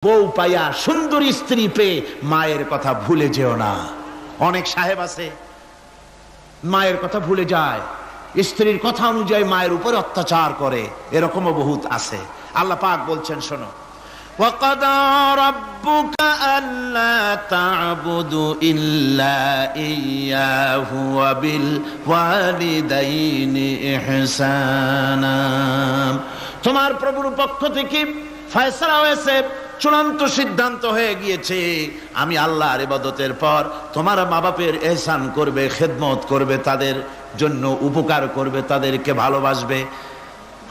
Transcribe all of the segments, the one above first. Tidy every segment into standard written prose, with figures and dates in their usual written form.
বউ পাইয়া সুন্দর স্ত্রী পেয়ে মায়ের কথা ভুলে যেও না। অনেক সাহেব আছে মায়ের কথা ভুলে যায়, স্ত্রীর কথা অনুযায়ী মায়ের উপরে অত্যাচার করে, এরকমও বহুত আছে। আল্লাহ পাক বলছেন শোনো, وَقَضَى رَبُّكَ أَلَّا تَعْبُدُوا إِلَّا إِيَّاهُ وَبِالْوَالِدَيْنِ إِحْسَانًا। তোমার প্রভুর পক্ষ থেকে ফয়সালা হয়েছে, চূড়ান্ত সিদ্ধান্ত হয়ে গিয়েছে, আমি আল্লাহর ইবাদতের পর তোমার মা বাপের ইহসান করবে, খেদমত করবে, তাদের জন্য উপকার করবে, তাদেরকে ভালোবাসবে।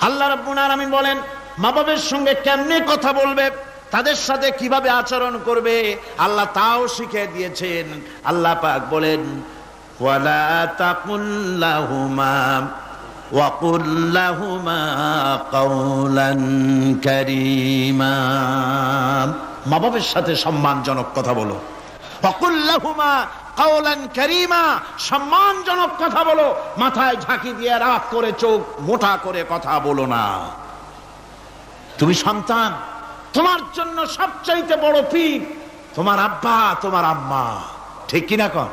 আল্লাহ রাব্বুল আলামিন বলেন মা বাবার সঙ্গে কেমনে কথা বলবে, তাদের সাথে কিভাবে আচরণ করবে, আল্লাহ তাও শিখিয়ে দিয়েছেন। আল্লাহ পাক বলেন ওয়ালা তাকুল লাহুমা ওয়াকুল লাহুমা কাওলান কারীমা। মা বাবার সাথে সম্মানজনক কথা বলো। ওয়াকুল লাহুমা কাওলান কারীমা, সম্মানজনক কথা বলো, মাথায় ঝাঁকি দিয়ে রাগ করে চোখ মোটা করে কথা বলো না। তুমি সন্তান, তোমার জন্য সবচাইতে বড় পীর তোমার আব্বা তোমার আম্মা, ঠিক কিনা কন?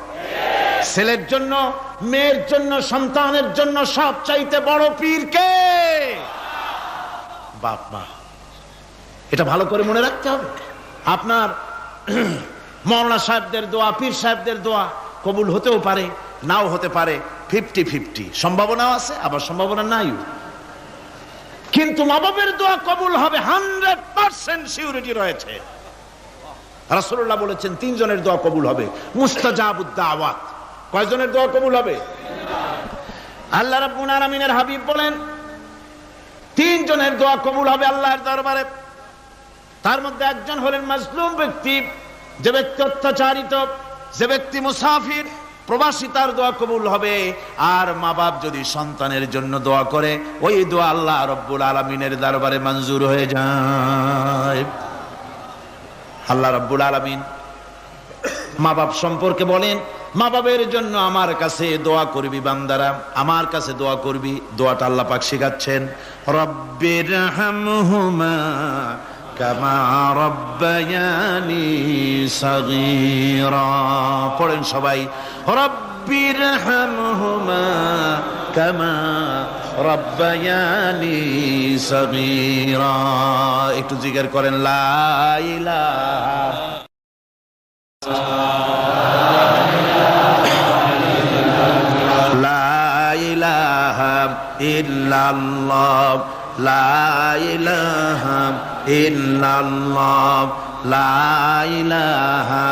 ছেলের জন্য, মেয়ের জন্য, সন্তানের জন্য সবচাইতে বড় পীর কে? বাপ মা। এটা ভালো করে মনে রাখতে হবে। আপনার মাওলানা সাহেবদের দোয়া, পীর সাহেবদের দোয়া কবুল হতেও পারে, নাও হতে পারে, 50-50 সম্ভাবনাও আছে, আবার সম্ভাবনা নাই। কিন্তু মা বাবার দোয়া কবুল হবে 100% সিউরিটি রয়েছে। রাসূলুল্লাহ বলেছেন 3 জনের দোয়া কবুল হবে, মুস্তাজাবুদ দাওয়াত। কয়জনের দোয়া কবুল হবে? আল্লাহ রাব্বুল আলামিনের হাবিব বলেন 3 জনের দোয়া কবুল হবে আল্লাহর দরবারে। তার মধ্যে একজন হলেন মাজলুম ব্যক্তি, যে ব্যক্তি অত্যাচারিত, যে ব্যক্তি মুসাফির, প্রবাসী, তার দোয়া কবুল হবে। আর মা বাপ যদি সন্তানের জন্য দোয়া করে, ওই দোয়া আল্লাহ রাব্বুল আলামিনের দরবারে মঞ্জুর হয়ে যায়। আল্লাহ রাব্বুল আলামিন মা বাপ সম্পর্কে বলেন, মা বাবের জন্য আমার কাছে দোয়া করবি বান্দারা, আমার কাছে দোয়া করবি। দোয়াটা আল্লাহ পাক শিখাচ্ছেন, রব্বির হামহুমা কামা রব্বায়ানি সাগীরা। পড়েন সবাই, রব্বির হামহুমা কামা রব্বায়ানি সাগীরা। একটু জিকির করেন, লা ইলাহা ইল্লাল্লাহ, লা ইলাহা ইল্লাল্লাহ, লা ইলাহা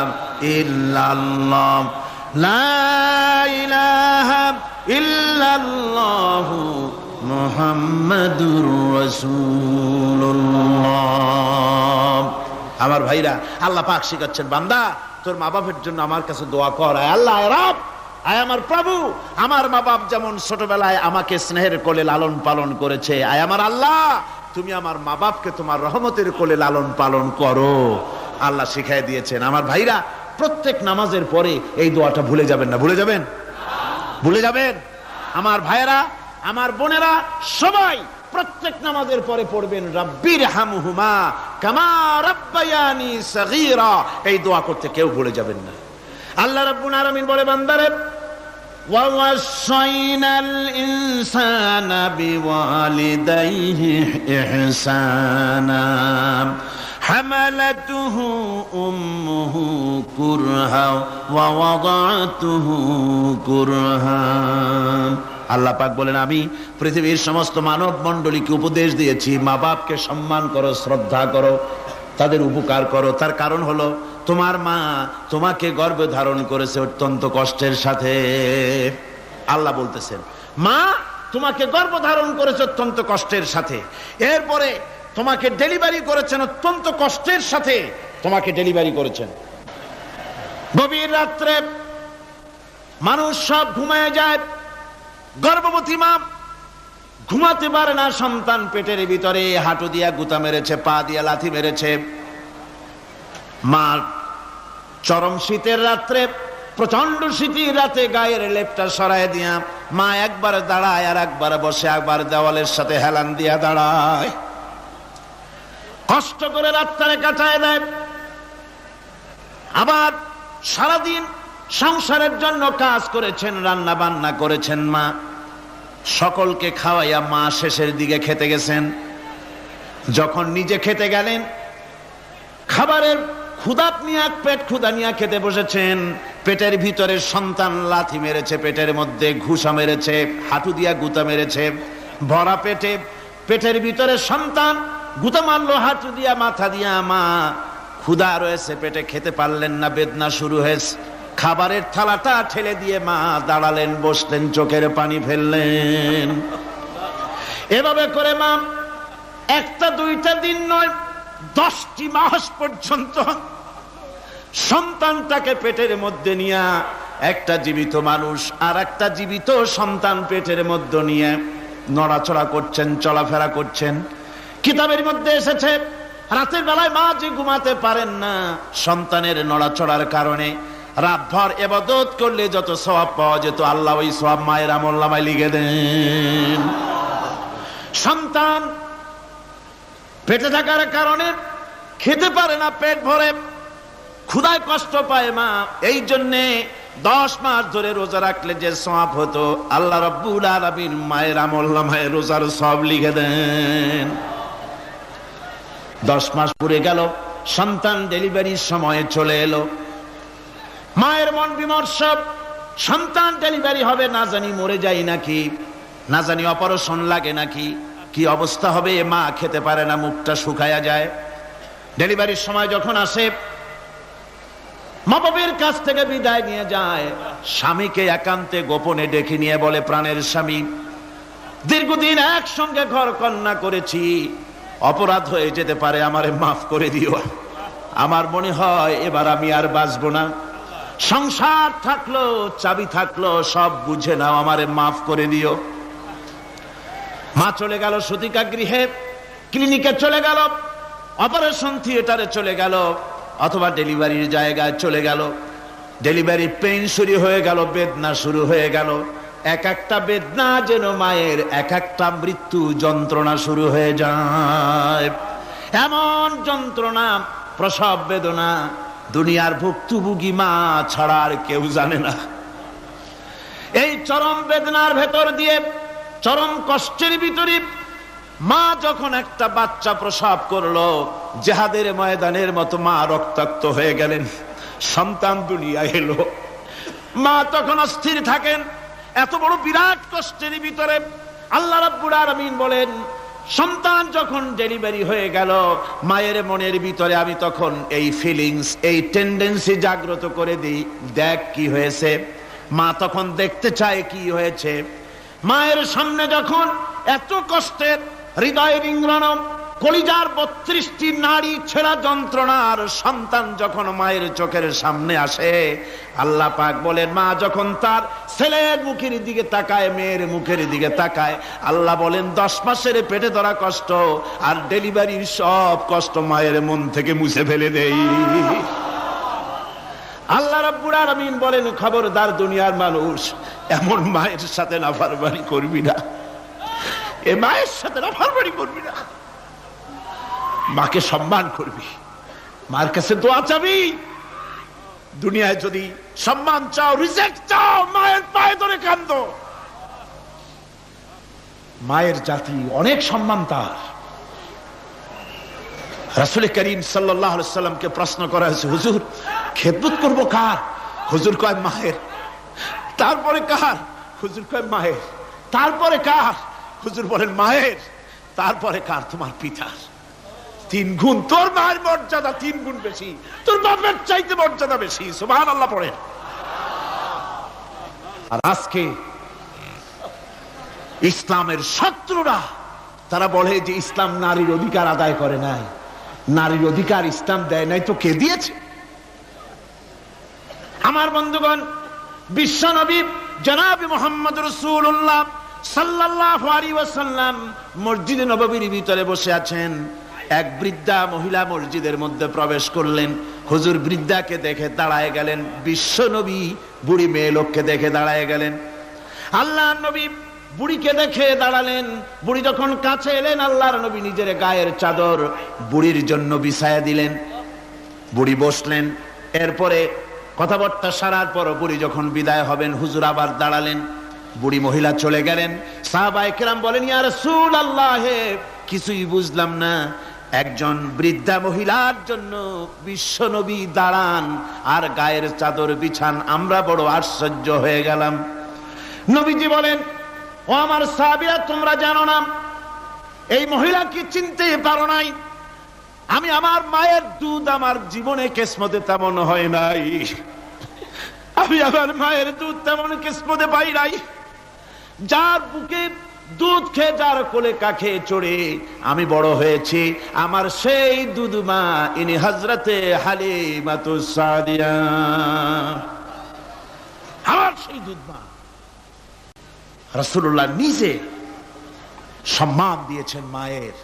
ইল্লাল্লাহ, লা ইলাহা ইল্লাল্লাহু মুহাম্মাদুর রাসূলুল্লাহ। আমার ভাইরা, আল্লাহ পাক শিখাচ্ছেন, বান্দা তোর মা বাপের জন্য আমার কাছে দোয়া কর। আয় আল্লাহ, আয় রব, আয় আমার প্রভু, আমার মা বাপ যেমন ছোটবেলায় আমাকে স্নেহের কোলে লালন পালন করেছে, আয় আমার আল্লাহ তুমি আমার মা বাপকে তোমার রহমতের কোলে লালন পালন করো। আল্লাহ শিখাই দিয়েছেন। আমার ভাইরা, প্রত্যেক নামাজের পরে এই দোয়াটা ভুলে যাবেন না। ভুলে যাবেন? ভুলে যাবেন? আমার ভাইরা, আমার বোনেরা, সবাই প্রত্যেক নামাজের পরে পড়বেন, রব্বির হামহুমা কামা রব্বায়ানি সাগীরা। এই দোয়া করতে কেউ ভুলে যাবেন না। আল্লাহ রাব্বুল আলামিন বলে, বান্দারে ওয়া ওয়াসাইনাল ইনসানা বিওয়ালিদাইহি ইহসানা হামালাতুহু উম্মুহু কুরহা ওয়া ওয়াদাতুহু কুরহা। আল্লাহ পাক বলেন, আমি পৃথিবীর সমস্ত মানব মণ্ডলীকে উপদেশ দিয়েছি, মা বাপকে সম্মান করো, শ্রদ্ধা করো, তাদের উপকার করো। তার কারণ হলো তোমার মা তোমাকে গর্ভে ধারণ করেছে অত্যন্ত কষ্টের সাথে। আল্লাহ বলতেছেন, মা তোমাকে গর্ভ ধারণ করেছে অত্যন্ত কষ্টের সাথে, এরপরে তোমাকে ডেলিভারি করেছেন অত্যন্ত কষ্টের সাথে, তোমাকে ডেলিভারি করেছেন। গভীর রাত্রে মানুষ সব ঘুমায় যায়, গর্ভবতী মা ঘুমাতে পারে না, সন্তান পেটের ভিতরে, হাঁটু দিয়া গুতা মেরেছে, পা দিয়া লাথি মেরেছে। মা চরম শীতের রাত্রে, প্রচন্ড শীতের রাতে গায়ের লেপটা সরায় দিয়া মা একবার দাঁড়ায়, আর একবার বসে, একবার দেওয়ালের সাথে হেলান দিয়া দাঁড়ায়। কষ্ট করে রাতটারে কাটায় দেয়। আবার সারাদিন সংসারের জন্য কাজ করেছেন, রান্না বান্না করেছেন মা, সকলকে খাওয়াইয়া মা শেষের দিকে খেতে গেছেন। যখন নিজে খেতে গেলেন, খাবারের ক্ষুধাত নিয়ে পেট ক্ষুধা নিয়ে খেতে বসেছেন, পেটের ভিতরে সন্তান লাথি মেরেছে, পেটের মধ্যে ঘুষা মেরেছে, হাঁটু দিয়া গুতা মেরেছে, ভরা পেটে পেটের ভিতরে সন্তান গুতা মারলো হাঁটু দিয়া, মাথা দিয়া। মা ক্ষুধা রয়েছে, পেটে খেতে পারলেন না, বেদনা শুরু হয়েছে। খাবারের থালাটা ঠেলে দিয়ে মা দাঁড়ালেন, বসলেন, চোখের পানি ফেললেন। এভাবে করে মা একটা দুইটা দিন নয়, 10টি মাস পর্যন্ত সন্তানটাকে পেটের মধ্যে নিয়ে, একটা জীবিত মানুষ আর একটা জীবিত সন্তান পেটের মধ্যে নিয়ে নড়াচড়া করছেন, চলাফেরা করছেন। কিতাবের মধ্যে এসেছে রাতের বেলায় মা যে ঘুমাতে পারেন না সন্তানের নড়াচড়ার কারণে, রাতভর ইবাদত করলে যত সওয়াব পাওয়া যেত আল্লাহ ওই সওয়াব মায়ের আমলনামায় লিখে দেন। সন্তান পেটে থাকার কারণে খেতে পারে না, পেট ভরে ক্ষুধায় কষ্ট পায় মা। এই জন্যে 10 মাস ধরে রোজা রাখলে যে সওয়াব হতো আল্লাহ রাব্বুল আলামিন মায়ের আমলনামায় রোজার সওয়াব লিখে দেন। 10 মাস পুরে গেল, সন্তান ডেলিভারির সময় চলে এলো। মায়ের মন বিমর্ষ, সন্তান ডেলিভারি হবে, না জানি মরে যাই নাকি, না জানি অপারেশন লাগে নাকি, কি অবস্থা হবে। মা খেতে পারে না, মুখটা শুকায়া যায়। ডেলিভারির সময় যখন আসে, মা বাবার কাছ থেকে বিদায় নিয়ে যায়, স্বামীকে একান্তে গোপনে ডেকে নিয়ে বলে, প্রাণের স্বামী, দীর্ঘদিন একসঙ্গে ঘর কন্যা করেছি, অপরাধ হয়ে যেতে পারে, আমারে মাফ করে দিও। আমার মনে হয় এবার আমি আর বাঁচবো না। সংসার থাকলো, চাবি থাকলো, সব বুঝে নাও, আমারে মাফ করে দিও। মা চলে গেল সতিকা গৃহে, ক্লিনিকে চলে গেল, অপারেশন থিয়েটারে চলে গেল, অথবা ডেলিভারির জায়গায় চলে গেল। ডেলিভারি পেইন শুরু হয়ে গেল, বেদনা শুরু হয়ে গেল। এক একটা বেদনা যেন মায়ের এক একটা মৃত্যু যন্ত্রণা শুরু হয়ে যায়। এমন যন্ত্রণা, প্রসব বেদনা দুনিয়ার ভুক্তভোগী মা ছাড়া আর কেউ জানে না। এই চরম বেদনার ভেতর দিয়ে, চরম কষ্টের ভিতরে মা যখন একটা বাচ্চা প্রসব করলো, জিহাদের ময়দানের মতো মা রক্তাক্ত হয়ে গেলেন, সন্তান দুনিয়ায় এলো। মা তখন অস্থির থাকেন। এত বড় বিরাট কষ্টের ভিতরে আল্লাহ রাব্বুল আলামিন বলেন, সন্তান যখন ডেলিভারি হয়ে গেল, মায়ের মনের ভিতরে আমি তখন এই ফিলিংস, এই টেন্ডেন্সি জাগ্রত করে দিই, দেখ কি হয়েছে। মা তখন দেখতে চায় কি হয়েছে। মায়ের সামনে যখন এত কষ্টের, হৃদয় রিংড়ানো, কলিজার 32টি নাড়ি ছেঁড়া যন্ত্রণার সন্তান যখন মায়ের চোখের সামনে আসে, আল্লাহ পাক বলেন, মা যখন তার ছেলের মুখের দিকে তাকায়, মেয়ের মুখের দিকে তাকায়, আল্লাহ বলেন 10 মাসের পেটে ধরা কষ্ট আর ডেলিভারির সব কষ্ট মায়ের মন থেকে মুছে ফেলে দেই। আল্লাহ রাব্বুল আলামিন বলেন, খবরদার দুনিয়ার মানুষ, এমন মায়ের সাথে নাফরমানি করবি না, এ মায়ের সাথে নাফরমানি করবি না, মাকে সম্মান করবি, মার কাছে দোয়া চাবি। দুনিয়ায় যদি সম্মান চাও, রিজেক্ট চাও, মায়ের পায়ে ধরে কাঁদো। মায়ের জাতি অনেক সম্মান তার। রাসূল করিম সাল্লাল্লাহু আলাইহি ওয়াসাল্লামকে প্রশ্ন করা হয়েছে, হুজুর খেদমত করব কার? হুজুর কয় মায়ের। তারপরে কার? হুজুর কয় মায়ের। তারপরে কার? হুজুর বলেন মায়ের। তারপরে কার? তোমার পিতার। 3 গুণ। তোর মায়ের মর্যাদা 3 গুণ বেশি, তোর বাপের চাইতে মর্যাদা বেশি। সুবহানাল্লাহ পড়ে। আর আজকে ইসলামের শত্রুরা তারা বলে যে ইসলাম নারীর অধিকার আদায় করে নাই। নারীর অধিকার ইসলাম দেয় নাই তো কে দিয়েছে? আমার বন্ধুগণ, বিশ্বনবী জনাব মুহাম্মদ রাসূলুল্লাহ সাল্লাল্লাহু আলাইহি ওয়াসাল্লাম মসজিদে নববীর ভিতরে বসে আছেন। এক বৃদ্ধা মহিলা মসজিদের মধ্যে প্রবেশ করলেন। হুজুর বৃদ্ধাকে দেখে দাঁড়ায় গেলেন, বিশ্বনবী বুড়ি মেয়ে লোককে দেখে দাঁড়ায় গেলেন। আল্লাহর নবী বুড়িকে দেখে দাঁড়ালেন। বুড়ি যখন কাছে এলেন, আল্লাহর নবী নিজের গায়ের চাদর বুড়ির জন্য বিছায়া দিলেন। বুড়ি বসলেন। এরপরে কথাবার্তা সারার পর বুড়ি যখন বিদায় হবেন, হুজুর আবার দাঁড়ালেন। বুড়ি মহিলা চলে গেলেন। সাহাবায়ে কেরাম বলেন, ইয়া রাসূলুল্লাহ, কিছুই বুঝলাম না, একজন বৃদ্ধা মহিলার জন্য বিশ্বনবী দাঁড়ান আর গায়ের চাদর বিছান, আমরা বড় আশ্চর্য হয়ে গেলাম। নবীজি বলেন, ও আমার সাহাবীরা, তোমরা জানো না এই মহিলাকে চিনতে পারো নাই? আমি আমার মায়ের দুধ আমার জীবনে কিসমতে তেমন হয় নাই, আমি আমার মায়ের দুধ তেমন কিসমতে পাই নাই। যার বুকে দুধ খেয়ে, যার কোলে কাখে চড়ে আমি বড় হয়েছি, আমার সেই দুধ মা, ইনি হযরতে হালিমাতুস সাদিয়া, আমার সেই দুধ মা। রাসূলুল্লাহ নিজে সম্মান দিয়েছেন মায়ের।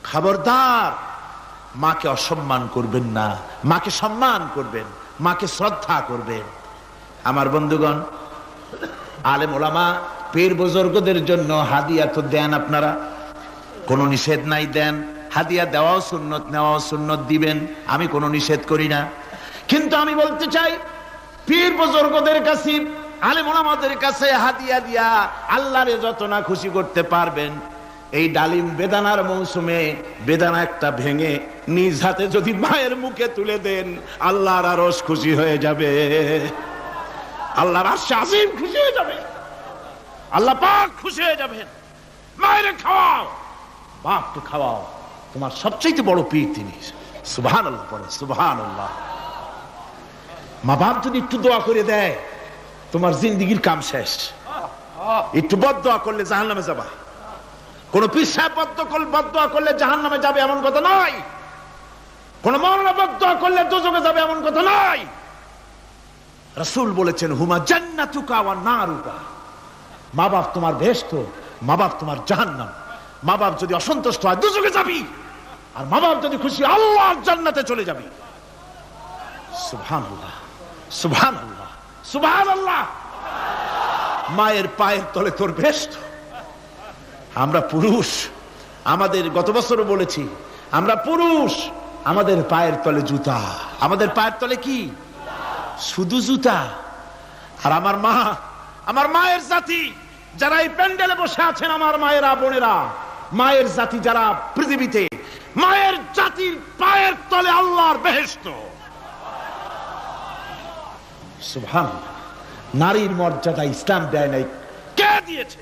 খবরদার, মাকে অসম্মান করবেন না, মাকে সম্মান করবেন, মাকে শ্রদ্ধা করবেন। আমার বন্ধুগণ, আলেম ওলামা পীর বুজুর্গদের জন্য হাদিয়া তো দেন আপনারা, কোনো নিষেধ নাই, দেন। হাদিয়া দেওয়াও সুন্নত, নেওয়াও সুন্নত, দিবেন, আমি কোনো নিষেধ করি না। কিন্তু আমি বলতে চাই, পীর বুজুর্গদের কাছে, আলেম ওলামাদের কাছে হাদিয়া দিয়া আল্লাহরে যত না খুশি করতে পারবেন, এই ডালিম বেদানার মৌসুমে বেদানা একটা ভেঙে নিজ হাতে যদি মায়ের মুখে তুলে দেন, আল্লাহর আরশ খুশি হয়ে যাবে, আল্লাহর আরশ আজিম খুশি হয়ে যাবে, আল্লাহ পাক খুশি হয়ে যাবেন। মায়ের খাওয়াও, বাপকে খাওয়াও, তোমার সবচেয়ে বড় পীর তিনি। সুবহানাল্লাহ পড়ে, সুবহানাল্লাহ। মা বাপ যদি একটু দোয়া করে দেয়, তোমার জিন্দেগির কাম শেষ। একটু বদদোয়া করলে জাহান্নামে যাবা। কোন পীর সাহেব বদদোয়া করলে জাহান্নামে যাবে এমন কথা নয়, কোন মাওলানা বদদোয়া করলে দোজখে যাবে এমন কথা নয়। রাসূল বলেছেন, হুমা জান্নাতুকা ওয়া নারুকা, মা বাপ তোমার বেহেশত, মা বাপ তোমার জাহান্নাম। মা বাপ যদি অসন্তুষ্ট হয়, দোজখে যাবি, আর মা বাপ যদি খুশি, আল্লাহর জান্নাতে চলে যাবি। সুবহানাল্লাহ, সুবহানাল্লাহ, সুবহানাল্লাহ। মায়ের পায়ের তলে তোর বেহেশত। আমরা পুরুষ, আমাদের গত বছরও বলেছি, আমরা পুরুষ, আমাদের পায়ের তলে জুতা, আমাদের পায়ের তলে কি? শুধু জুতা। আর আমার মা, আমার মায়ের জাতি যারা এই প্যান্ডেলে বসে আছেন, আমার মায়েরা বোনেরা, মায়ের জাতি যারা পৃথিবীতে, মায়ের জাতির পায়ের তলে আল্লাহর বেহেশত। সুবহানাল্লাহ। নারীর মর্যাদা ইসলাম দেয় নাই, কে দিয়েছে?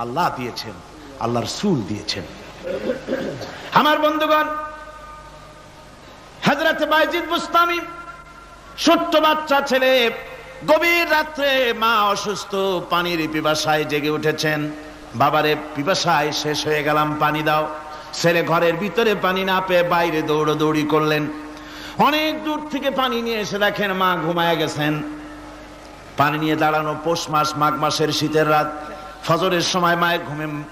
আল্লাহ দিয়েছেন, আল্লাহ রাসূল দিয়েছেন। আমার বন্ধুগণ, হযরত বাইজিদ বুস্তামি, ছোট্ট বাচ্চা ছেলে, গভীর রাত্রে মা অসুস্থ, পানির পিপাসায় জেগে উঠেছেন। বাবারে, পিপাসায় শেষ হয়ে গেলাম, পানি দাও। ছেলে ঘরের ভিতরে পানি না পেয়ে বাইরে দৌড়াদৌড়ি করলেন। অনেক দূর থেকে পানি নিয়ে এসে দেখেন মা ঘুমায় গেছেন। পানি নিয়ে দাঁড়ানো, পৌষ মাস, মাঘ মাসের শীতের রাত, ফজরের সময় মায়ের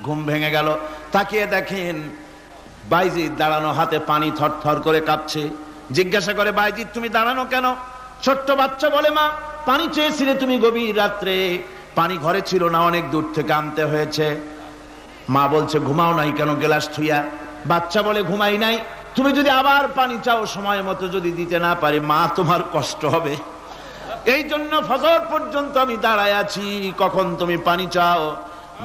ঘুম ভেঙে গেল। তাকিয়ে দেখেন বাইজিদ দাঁড়ানো, হাতে পানি থরথর করে কাঁপছে। জিজ্ঞাসা করে, বাইজিদ তুমি দাঁড়ানো কেন? ছোট্ট বাচ্চা বলে, মা পানি চেয়েছিলে তুমি গভীর রাত্রে, পানি ঘরে ছিল না, অনেক দূর থেকে আনতে হয়েছে। মা বলছে, ঘুমাও নাই কেন গ্লাস থুইয়া? বাচ্চা বলে, ঘুমাই নাই, তুমি যদি আবার পানি চাও, সময় মতো যদি দিতে না পারি, মা তোমার কষ্ট হবে, এই জন্য ফজর পর্যন্ত আমি দাঁড়ায় আছি, কখন তুমি পানি চাও।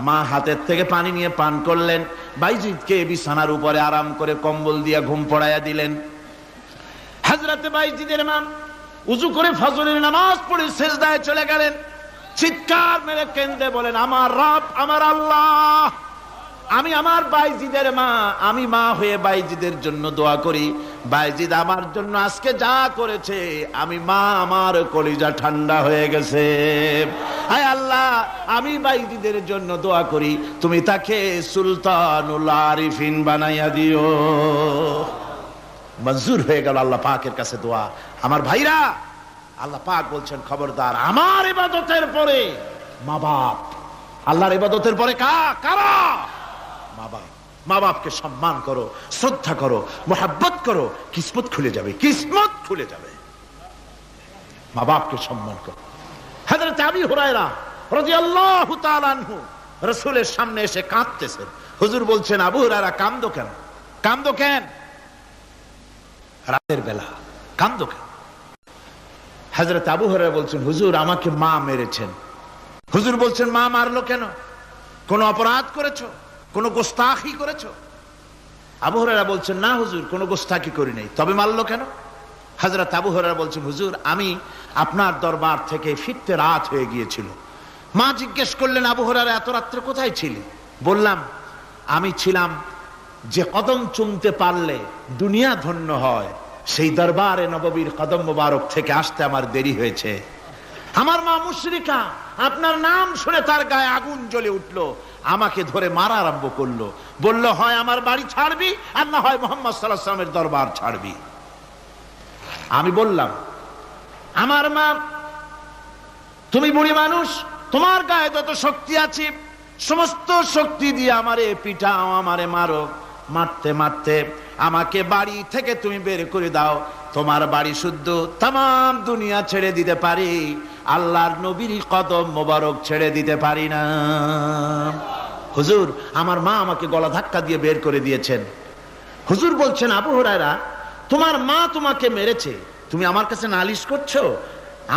মা হাতের থেকে পানি নিয়ে পান করলেন। বাইজিদকে বিছানার উপরে আরাম করে কম্বল দিয়ে ঘুম পড়াইয়া দিলেন। হযরত বাইজিদের মা উযু করে ফজরের নামাজ পড়ে সিজদায় চলে গেলেন। চিৎকার মেরে কেঁদে বলেন, আমার রব, আমার আল্লাহ, আমি আমার বাইজিদের মা, আমি মা হয়ে বাইজিদের জন্য দোয়া করি। বাইজিদ আমার জন্য আজকে যা করেছে, আমি মা, আমার কলিজা ঠান্ডা হয়ে গেছে। আয় আল্লাহ, আমি বাইজিদের জন্য দোয়া করি, তুমি তাকে সুলতানুল আরিফিন বানাইয়া দিও। মঞ্জুর হয়ে গেল আল্লাহ পাকের কাছে দোয়া। আমার ভাইরা, আল্লাহ পাক বলছেন, খবরদার, আমার ইবাদতের পরে মা বাপ, আল্লাহর ইবাদতের পরে কারা? মা বাপ। মা বাপকে সম্মান করো, শ্রদ্ধা করো, মোহাব্বত করো, কিসমত খুলে যাবে, কিসমত খুলে যাবে। মা বাপকে সম্মান করো। হযরত আবু হুরায়রা রাদিয়াল্লাহু তাআলা আনহু রাসূলের সামনে এসে কাঁদতেছেন। হুজুর বলছেন, আবু হুরায়রা কাঁদো কেন? কাঁদো কেন? রাতের বেলা কাঁদো কেন? হযরত আবু হুরায়রা বলছেন, হুজুর আমাকে মা মেরেছেন। হুজুর বলছেন, মা মারলো কেন? কোন অপরাধ করেছো? কোন গোস্তাখি করেছো? আবু হুরায়রা বলছেন, না হুজুর, কোন গোস্তাখি করি নাই। তবে মারলো কেন? হযরত আবু হুরায়রা বলছেন, হুজুর আমি আপনার দরবার থেকে ফিরতে রাত হয়ে গিয়েছিল। মা জিজ্ঞেস করলেন, আবু হুরায়রা এত রাত্রে কোথায় ছিলি? বললাম, আমি ছিলাম যে কদম চুমতে পারলে দুনিয়া ধন্য হয়, সেই দরবারে নববীর কদম মোবারক থেকে আসতে আমার দেরি হয়েছে। আমার মা মুশরিকা, আপনার নাম শুনে তার গায়ে আগুন জ্বলে উঠলো, আমাকে ধরে মারা আরম্ভ করলো। বলল, হয় আমার বাড়ি ছাড়বি আর না হয় মুহাম্মদ সাল্লাল্লাহু আলাইহি ওয়াসাল্লামের দরবার ছাড়বি। আমি বললাম, আমার মা, তুমি বুড়ি মানুষ, তোমার গায়ে যত শক্তি আছে সমস্ত শক্তি দিয়ে আমারে পিটাও, আমারে মারো। মারতে মারতে আমাকে বাড়ি থেকে তুমি বের করে দাও। তোমার বাড়ি শুদ্ধ, তাম দুনিয়া ছেড়ে দিতে পারি, আল্লাহর নবীর কদম মোবারক ছেড়ে দিতে পারি না। হুজুর, আমার মা আমাকে গলা ধাক্কা দিয়ে বের করে দিয়েছেন। হুজুর বলছেন, আবু হুরায়রা, তোমার মা তোমাকে মেরেছে, তুমি আমার কাছে নালিশ করছো?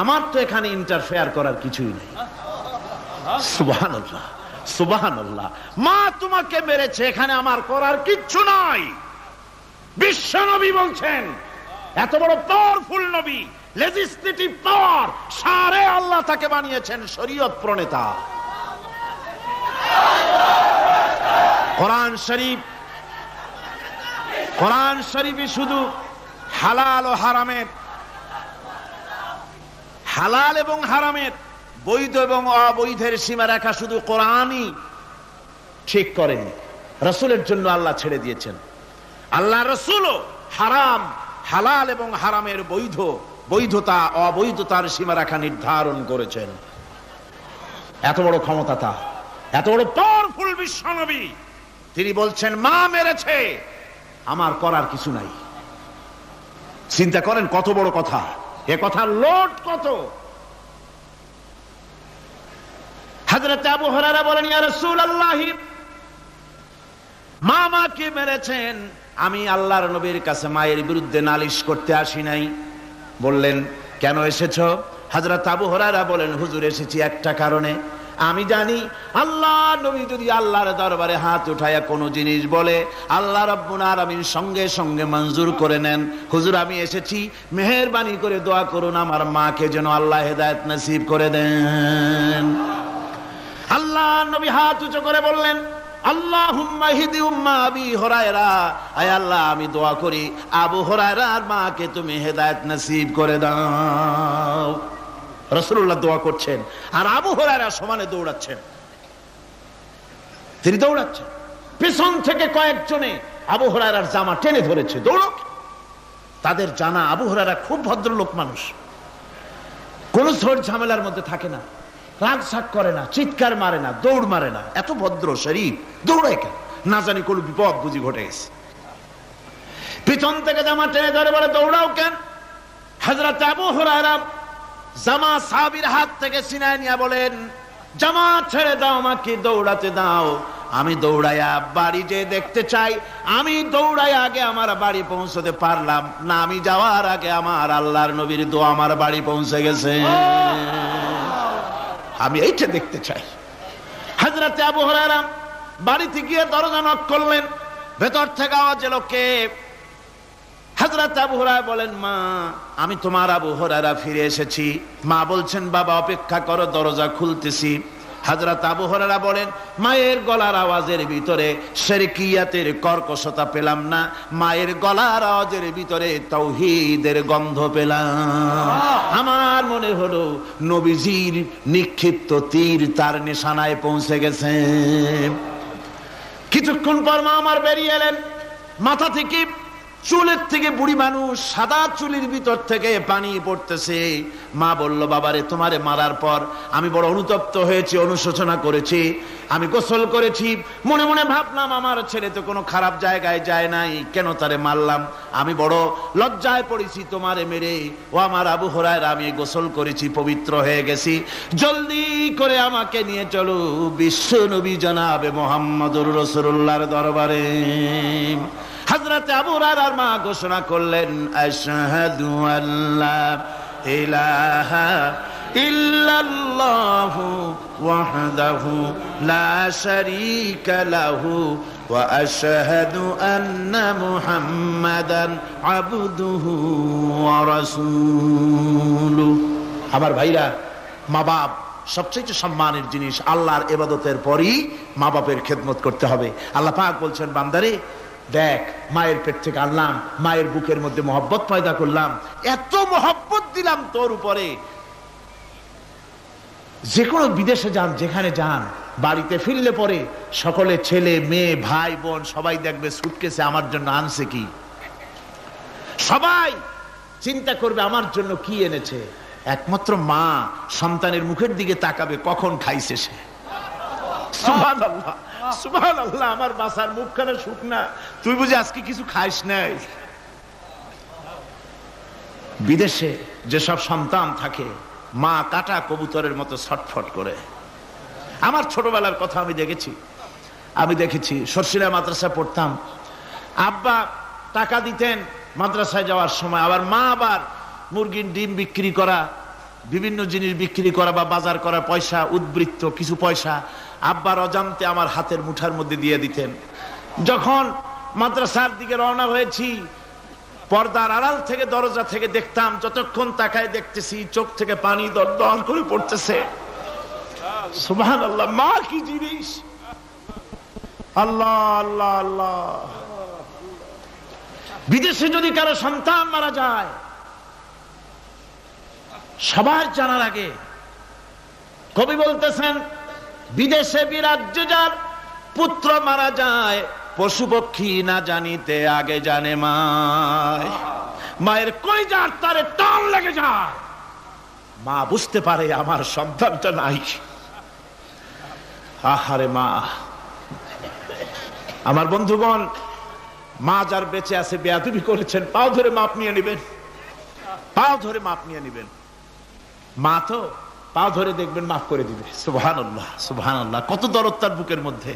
আমার তো এখানে ইন্টারফেয়ার করার কিছুই নেই। সুবহানাল্লাহ, সুবহানাল্লাহ। মা তোমাকে মেরেছে, এখানে আমার করার কিচ্ছু নাই। বিশ্ব নবী বলছেন, এত বড় পাওয়ারফুল নবী, লেজিসলেটিভ পাওয়ার, সারে আল্লাহ তাকে বানিয়েছেন শরীয়ত প্রণেতা। কোরআন শরীফ, কোরআন শরীফে শুধু হালাল ও হারামের, হালাল এবং হারামের, বৈধ এবং অবৈধের সীমারেখা শুধু কোরআনই ঠিক করেনি, রাসূলের জন্য আল্লাহ ছেড়ে দিয়েছেন। আল্লাহ রাসূলও হারাম, হালাল এবং হারামের বৈধ, বৈধতা অবৈধতার সীমারেখা নির্ধারণ করেছেন। এত বড় ক্ষমতা তার, এত বড় পাওয়ারফুল বিশ্বনবী, তিনি বলছেন মা মেরেছে, আমার করার কিছু নাই। চিন্তা করেন কত বড় কথা, এ কথার লোড কত। হযরত আবু হুরায়রা বলেন, ইয়া রাসূলুল্লাহ, মা মাকে মেরেছেন, আমি আল্লাহর নবীর কাছে মায়ের বিরুদ্ধে নালিশ করতে আসি নাই। বললেন, কেন এসেছো? হযরত আবু হুরায়রা বলেন, হুজুর এসেছি একটা কারণে, আমি জানি আল্লাহ নবী যদি আল্লাহর দরবারে হাত উঠায়া কোনো জিনিস বলে, আল্লাহ রাব্বুল আলামিন সঙ্গে সঙ্গে মঞ্জুর করে নেন। হুজুর আমি এসেছি, মেহেরবানি করে দোয়া করুন আমার মাকে যেন আল্লাহ হেদায়েত নসিব করে দেন। আল্লাহ নবী হাত উঁচু করে বললেন, আল্লাহুম্মা হিদি উম্মা আবি হুরায়রা, আয় আল্লাহ আমি দোয়া করি আবু হুরায়রার মাকে তুমি হেদায়েত নসিব করে দাও। রাসূলুল্লাহ দোয়া করছেন আর আবু হুরায়রা সমানে দৌড়াচ্ছেন। তিনি দৌড়াচ্ছেন, পিছন থেকে কয়েকজনে আবু হুরায়রার জামা টেনে ধরেছে, দৌড়ো। তাদের জানা আবু হুরায়রা খুব ভদ্রলোক মানুষ, কোন ঝড় ঝামেলার মধ্যে থাকে না, রাগ সাগ করে না, চিৎকার মারে না, দৌড় মারে না, এত ভদ্র শরীর, দৌড়ায় কেন? না জানি কোন বিপদ বুঝি ঘটে গেছে। পিছন থেকে জামা টেনে ধরে বলে, দৌড়াও কেন? হযরত আবু হুরায়রা জামা সাহাবীর হাত থেকে ছিনায় নিয়ে বলেন, জামা ছেড়ে দাও, আমাকে দৌড়াতে দাও। আমি দৌড়াইয়া বাড়ি যে দেখতে চাই, আমি দৌড়াই আগে আমার বাড়ি পৌঁছতে পারলাম না, আমি যাওয়ার আগে আমার আল্লাহর নবীর দোয়া আমার বাড়ি পৌঁছে গেছে, আমি এইটা দেখতে চাই। হযরত আবু হুরায়রা বাড়িতে গিয়ে দরজা নক করলেন, ভেতর থেকে আওয়াজ এলো, কে? হযরত আবু হুরায়রা বলেন, মা আমি তোমার আবু হুরায়রা ফিরে এসেছি। মা বলছেন, বাবা অপেক্ষা করো, দরজা খুলতেছি। হযরত আবু হুরায়রা বলেন, মায়ের গলার আওয়াজের ভিতরে শিরকিয়াতের কর্কশতা পেলাম না, মায়ের গলার আওয়াজের ভিতরে তাওহীদের গন্ধ পেলাম। আমার মনে হলো নবীজির নিক্ষিপ্ত তীর তার নিশানায় পৌঁছে গেছে। কিছুক্ষণ পর মা আমার বেরিয়ে এলেন, মাথা থেকে চুলের থেকে বুড়ি মানুষ, সাদা চুলের ভিতর থেকে পানি পড়তেছে। মা বলল, বাবারে তোমারে মারার পর আমি বড় অনুতপ্ত হয়েছি, অনুশোচনা করেছি, আমি গোসল করেছি, মনে মনে ভাবলাম আমার ছেলে তো কোনো খারাপ জায়গায় যায় নাই, কেন তারে মারলাম, আমি বড় লজ্জায় পড়েছি তোমারে মেরে। ও আমার আবু হুরায়রা, আমি গোসল করেছি, পবিত্র হয়ে গেছি, জলদি করে আমাকে নিয়ে চলো বিশ্ব নবী জনাবে মুহাম্মদুর রাসূলুল্লাহর দরবারে। হযরত আবু হুরায়রার মা ঘোষণা করলেন, আশহাদু আল্লা ইলাহা ইল্লাল্লাহু ওয়াহদাহু লা শারীকা লাহু ওয়া আশহাদু আন্না মুহাম্মাদান আবদুহু ওয়া রাসূলুহু। আমার ভাইরা, মা বাপ সবচেয়ে সম্মানের জিনিস। আল্লাহর ইবাদতের পরই মা বাপের খেদমত করতে হবে। আল্লাহ পাক বলছেন, বান্দারে দেখ, মায়ের পেট থেকে আনলাম, মায়ের বুকের মধ্যে মহব্বত পয়দা করলাম, এত মহব্বত দিলাম তোর উপরে, যে কোনো বিদেশে যান, যেখানে যান, বাড়িতে ফিরলে পরে সকলে ছেলে মেয়ে ভাই বোন সবাই দেখবে সুটকেসে আমার জন্য আনছে কি, সবাই চিন্তা করবে আমার জন্য কি এনেছে। একমাত্র মা সন্তানের মুখের দিকে তাকাবে কখন খাইছে সে। সুবহানাল্লাহ, সুবহানাল্লাহ, আমার বাসার মুখখানা শুকনা, তুই বুঝি আজকে কিছু খাইস নাই। বিদেশে যেসব সন্তান থাকে, মা কাটা কবুতরের মতো ছটফট করে। আমার ছোটবেলার কথা আমি দেখেছি সরসিলা মাদ্রাসা পড়তাম, আব্বা টাকা দিতেন মাদ্রাসায় যাওয়ার সময়, আবার মা আবার মুরগির ডিম বিক্রি করা, বিভিন্ন জিনিস বিক্রি করা বা বাজার করার পয়সা, উদ্বৃত্ত কিছু পয়সা আব্বার অজান্তে আমার হাতের মুঠার মধ্যে দিয়ে দিতেন। যখন মাদ্রাসার দিকে রওনা হয়েছি, পর্দার আড়াল থেকে দরজা থেকে দেখতাম, যতক্ষণ তাকায় দেখতেছি চোখ থেকে পানি দরদর করে পড়তেছে। সুবহানাল্লাহ, মা কি জিনিস! আল্লাহ আল্লাহ আল্লাহ। বিদেশে যদি কারো সন্তান মারা যায়, সবার জানার আগে কবি বলতেছেন, বিদেশে বিরাজ্য যার পুত্র মারা যায়, পশু পক্ষী না জানিতে আগে জানে মায়। মায়ের কলিজার তারে টান লেগে যায়, মা বুঝতে পারে আমার সন্তানটা নাই। আহারে মা! আমার বন্ধুগণ, মা যার বেঁচে আছে বেয়াদবি করেছেন, পাও ধরে মাপ নিয়ে নেবেন, পাও ধরে মাপ নিয়ে নেবেন। মা তো পাও ধরে দেখবেন মাফ করে দিবে। সুবহানাল্লাহ, সুবহানাল্লাহ, কত দরদ তার বুকের মধ্যে।